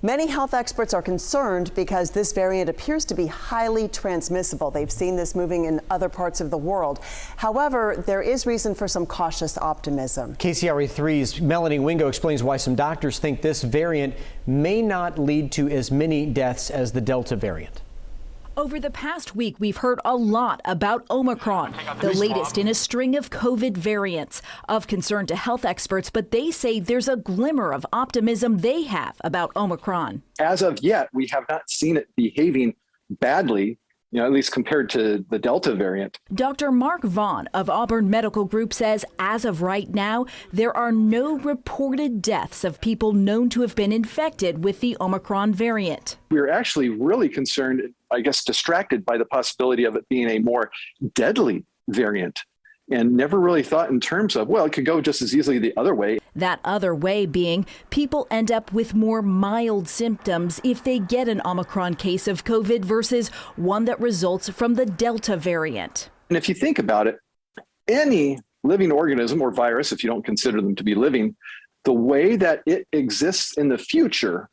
Many health experts are concerned because this variant appears to be highly transmissible. They've seen this moving in other parts of the world. However, there is reason for some cautious optimism. KCRA 3's Melanie Wingo explains why some doctors think this variant may not lead to as many deaths as the Delta variant. Over the past week, we've heard a lot about Omicron, the latest in a string of COVID variants, of concern to health experts, but they say there's a glimmer of optimism they have about Omicron. As of yet, we have not seen it behaving badly, at least compared to the Delta variant. Dr. Mark Vaughn of Auburn Medical Group says as of right now, there are no reported deaths of people known to have been infected with the Omicron variant. We're actually really concerned, distracted by the possibility of it being a more deadly variant, and never really thought in terms of, well, it could go just as easily the other way. That other way being people end up with more mild symptoms if they get an Omicron case of COVID versus one that results from the Delta variant. And if you think about it, any living organism or virus, if you don't consider them to be living, the way that it exists in the future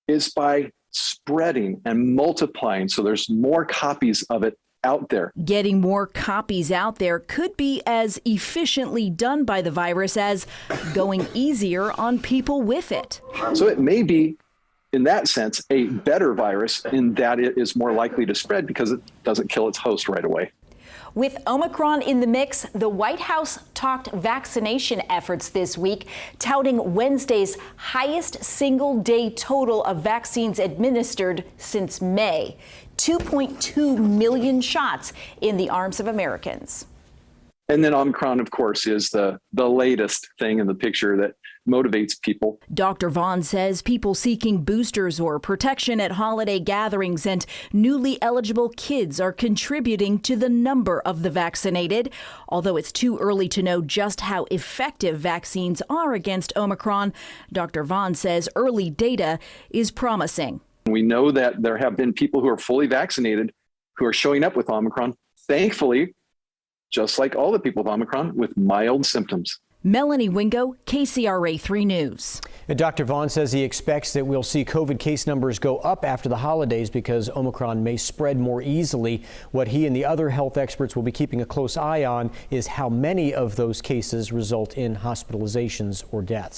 is by spreading and multiplying. So there's more copies of it out there. Getting more copies out there could be as efficiently done by the virus as going easier on people with it. So it may be, in that sense, a better virus in that it is more likely to spread because it doesn't kill its host right away. With Omicron in the mix, the White House talked vaccination efforts this week, touting Wednesday's highest single-day total of vaccines administered since May. 2.2 million shots in the arms of Americans. And then Omicron, of course, is the latest thing in the picture that motivates people. Dr. Vaughn says people seeking boosters or protection at holiday gatherings and newly eligible kids are contributing to the number of the vaccinated. Although it's too early to know just how effective vaccines are against Omicron, Dr. Vaughn says early data is promising. We know that there have been people who are fully vaccinated who are showing up with Omicron, thankfully, just like all the people with Omicron, with mild symptoms. Melanie Wingo, KCRA 3 News. And Dr. Vaughn says he expects that we'll see COVID case numbers go up after the holidays because Omicron may spread more easily. What he and the other health experts will be keeping a close eye on is how many of those cases result in hospitalizations or deaths.